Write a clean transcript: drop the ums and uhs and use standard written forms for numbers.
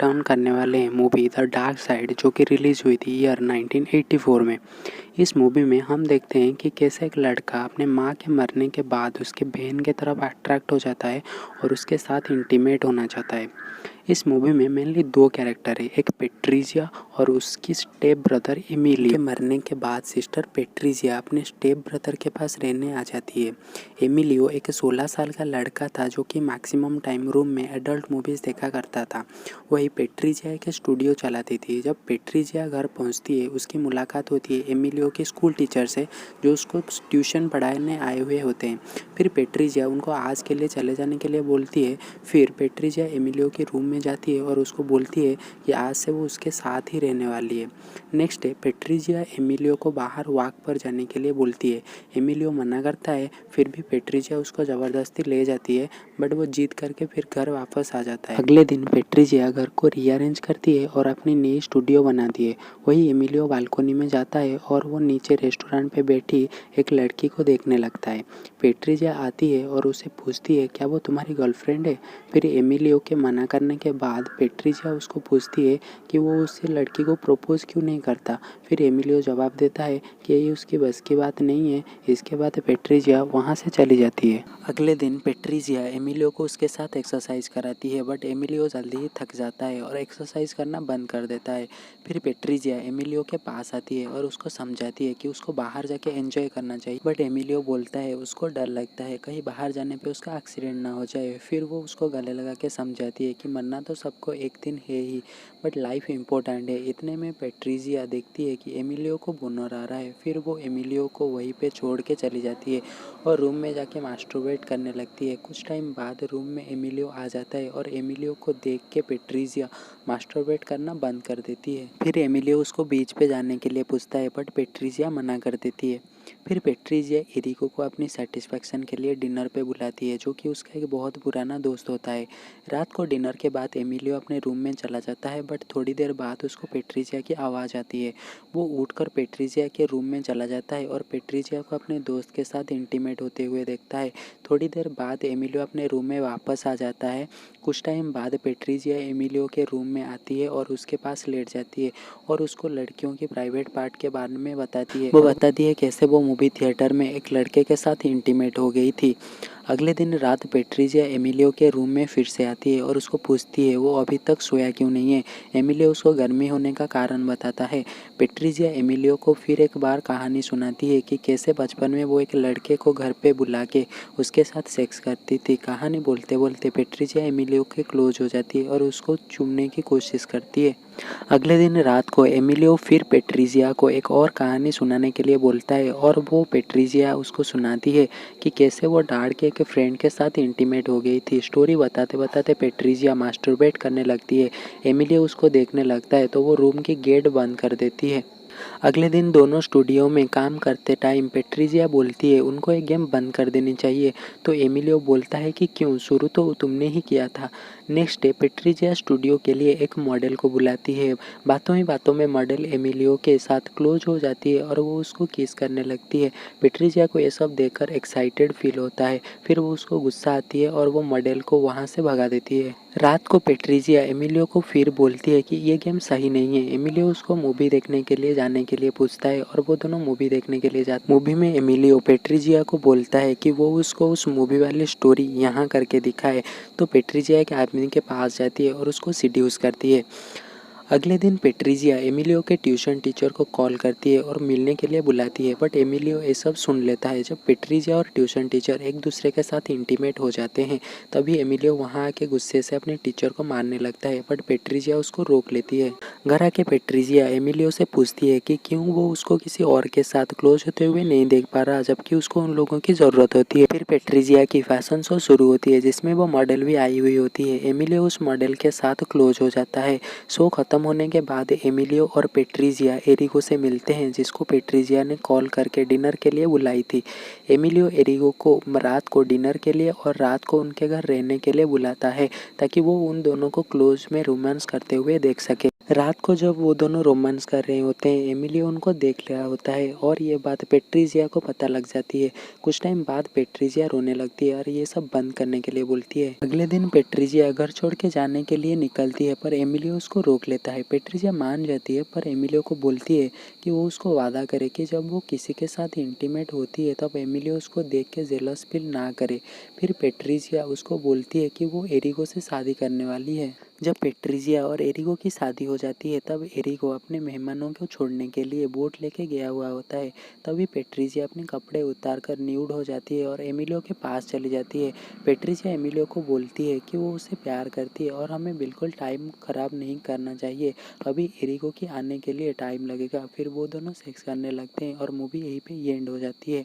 Down करने वाले हैं मूवी द डार्क साइड, जो कि रिलीज़ हुई थी ईयर 1984 में। इस मूवी में हम देखते हैं कि कैसे एक लड़का अपने माँ के मरने के बाद उसके बहन की तरफ अट्रैक्ट हो जाता है और उसके साथ इंटीमेट होना चाहता है। इस मूवी में मेनली दो कैरेक्टर है, एक पेट्रिजिया और उसकी स्टेप ब्रदर एमिलियो। के मरने के बाद सिस्टर पेट्रिजिया अपने स्टेप ब्रदर के पास रहने आ जाती है। एमिलियो एक 16 साल का लड़का था जो कि मैक्सिमम टाइम रूम में एडल्ट मूवीज़ देखा करता था। वही पेट्रिजिया एक स्टूडियो चलाती थी। जब पेट्रिजिया घर पहुंचती है, उसकी मुलाकात होती है एमिलियो के स्कूल टीचर से, जो उसको ट्यूशन पढ़ाने आए हुए होते हैं। फिर पेट्रिजिया उनको आज के लिए चले जाने के लिए बोलती है। फिर पेट्रिजिया एमिलियो के रूम में जाती है और उसको बोलती है कि आज से वो उसके साथ ही रहने वाली है। नेक्स्ट डे पेट्रिजिया एमिलियो को बाहर वॉक पर जाने के लिए बोलती है। एमिलियो मना करता है, फिर भी पेट्रिजिया उसको ज़बरदस्ती ले जाती है, बट वो जीत करके फिर घर वापस आ जाता है। अगले दिन पेट्रिजिया घर को रीअरेंज करती है और अपनी नई स्टूडियो बनाती है। वही एमिलियो बालकोनी में जाता है और वो नीचे रेस्टोरेंट पे बैठी एक लड़की को देखने लगता है। पेट्रिजिया आती है और उसे पूछती है, क्या वो तुम्हारी गर्लफ्रेंड है? फिर एमिलियो के मना करने के बाद पेट्रिजिया उसको पूछती है कि वो उस लड़की को प्रपोज क्यों नहीं करता। फिर एमिलियो जवाब देता है कि ये उसकी बस की बात नहीं है। इसके बाद पेट्रिजिया वहाँ से चली जाती है। अगले दिन पेट्रिजिया एमिलियो को उसके साथ एक्सरसाइज कराती है, बट एमिलियो जल्दी ही थक जाता है और एक्सरसाइज करना बंद कर देता है। फिर पेट्रिजिया एमिलियो के पास आती है और उसको समझाती है कि उसको बाहर जाके एंजॉय करना चाहिए, बट एमिलियो बोलता है उसको डर लगता है कहीं बाहर जाने पे उसका एक्सीडेंट ना हो जाए। फिर वो उसको गले लगा के समझाती है कि मरना तो सबको एक दिन है ही, बट लाइफ इम्पोर्टेंट है। इतने में पेट्रिजिया देखती है कि एमिलियो को बोनर आ रहा है। फिर वो एमिलियो को वहीं पे छोड़ के चली जाती है और रूम में जाके मास्टरबेट करने लगती है। कुछ टाइम बाद रूम में एमिलियो आ जाता है और एमिलियो को देख के पेट्रिजिया मास्टरबेट करना बंद कर देती है। फिर एमिलियो उसको बीच पे जाने के लिए पूछता है, बट पेट्रिजिया मना कर देती है। फिर पेट्रिजिया एरिको को अपनी सेटिस्फैक्शन के लिए डिनर पे बुलाती है, जो कि उसका एक बहुत पुराना दोस्त होता है। रात को डिनर के बाद एमिलियो अपने रूम में चला जाता है, बट थोड़ी देर बाद उसको पेट्रिजिया की आवाज़ आती है। वो उठकर पेट्रिजिया के रूम में चला जाता है और पेट्रिजिया को अपने दोस्त के साथ इंटीमेट होते हुए देखता है। थोड़ी देर बाद एमिलियो अपने रूम में वापस आ जाता है। कुछ टाइम बाद पेट्रिजिया एमिलियो के रूम में आती है और उसके पास लेट जाती है और उसको लड़कियों की प्राइवेट पार्ट के बारे में बताती है। वो बताती है कैसे वो मूवी थिएटर में एक लड़के के साथ इंटीमेट हो गई थी। अगले दिन रात पेट्रिजिया एमिलियो के रूम में फिर से आती है और उसको पूछती है वो अभी तक सोया क्यों नहीं है। एमिलियो उसको गर्मी होने का कारण बताता है। पेट्रिजिया एमिलियो को फिर एक बार कहानी सुनाती है कि कैसे बचपन में वो एक लड़के को घर पे बुला के उसके साथ सेक्स करती थी। कहानी बोलते बोलते पेट्रिजिया एमिलियो के क्लोज हो जाती है और उसको चूमने की कोशिश करती है। अगले दिन रात को एमिलियो फिर पेट्रिजिया को एक और कहानी सुनाने के लिए बोलता है और वो पेट्रिजिया उसको सुनाती है कि कैसे वो डार्क के एक फ्रेंड के साथ इंटीमेट हो गई थी। स्टोरी बताते बताते पेट्रिजिया मास्टरबेट करने लगती है। एमिलियो उसको देखने लगता है तो वो रूम की गेट बंद कर देती है। अगले दिन दोनों स्टूडियो में काम करते टाइम पेट्रिजिया बोलती है उनको एक गेम बंद कर देनी चाहिए, तो एमिलियो बोलता है कि क्यों, शुरू तो तुमने ही किया था। नेक्स्ट डे पेट्रिजिया स्टूडियो के लिए एक मॉडल को बुलाती है। बातों ही बातों में मॉडल एमिलियो के साथ क्लोज हो जाती है और वो उसको किस करने लगती है। पेट्रिजिया को ये सब देखकर एक्साइटेड फील होता है। फिर वो उसको गुस्सा आती है और वो मॉडल को वहाँ से भगा देती है। रात को पेट्रिजिया एमिलियो को फिर बोलती है कि ये गेम सही नहीं है। एमिलियो उसको मूवी देखने के लिए जाने के लिए पूछता है और वो दोनों मूवी देखने के लिए जाते हैं। मूवी में एमिलियो पेट्रिजिया को बोलता है कि वो उसको उस मूवी वाली स्टोरी यहाँ करके दिखाए, तो पेट्रिजिया एक आदमी के पास जाती है और उसको सीड्यूस करती है। अगले दिन पेट्रिजिया एमिलियो के ट्यूशन टीचर को कॉल करती है और मिलने के लिए बुलाती है, बट एमिलियो ये सब सुन लेता है। जब पेट्रिजिया और ट्यूशन टीचर एक दूसरे के साथ इंटीमेट हो जाते हैं, तभी एमिलियो वहाँ आके गुस्से से अपने टीचर को मारने लगता है, बट पेट्रिजिया उसको रोक लेती है। घर आके पेट्रिजिया एमिलियो से पूछती है कि क्यों वो उसको किसी और के साथ क्लोज होते हुए नहीं देख पा रहा, जबकि उसको उन लोगों की ज़रूरत होती है। फिर पेट्रिजिया की फैशन शो शुरू होती है, जिसमें वो मॉडल भी आई हुई होती है। एमिलियो उस मॉडल के साथ क्लोज हो जाता है। शो खत्म होने के बाद एमिलियो और पेट्रिजिया एरिको से मिलते हैं, जिसको पेट्रिजिया ने कॉल करके डिनर के लिए बुलाई थी। एमिलियो एरिको को रात को डिनर के लिए और रात को उनके घर रहने के लिए बुलाता है, ताकि वो उन दोनों को क्लोज में रोमांस करते हुए देख सके। रात को जब वो दोनों रोमांस कर रहे होते हैं, एमिलियो उनको देख रहा होता है और ये बात पेट्रिजिया को पता लग जाती है। कुछ टाइम बाद पेट्रिजिया रोने लगती है और ये सब बंद करने के लिए बोलती है। अगले दिन पेट्रिजिया घर छोड़ के जाने के लिए निकलती है, पर एमिलियो उसको रोक लेता है। पेट्रिजिया मान जाती है, पर एमिलियो को बोलती है कि वो उसको वादा करे कि जब वो किसी के साथ इंटीमेट होती है तब एमिलियो उसको देख के जेलस फील ना करे। फिर पेट्रिजिया उसको बोलती है कि वो एरिगो से शादी करने वाली है। जब पेट्रिजिया और एरिगो की शादी हो जाती है तब एरिगो अपने मेहमानों को छोड़ने के लिए बोट लेके गया हुआ होता है। तभी पेट्रिजिया अपने कपड़े उतार कर न्यूड हो जाती है और एमिलियो के पास चली जाती है। पेट्रिजिया एमिलियो को बोलती है कि वो उसे प्यार करती है और हमें बिल्कुल टाइम ख़राब नहीं करना चाहिए। अभी एरिगो के आने के लिए टाइम लगेगा। फिर वो दोनों सेक्स करने लगते हैं और मूवी यहीं पे एंड हो जाती है।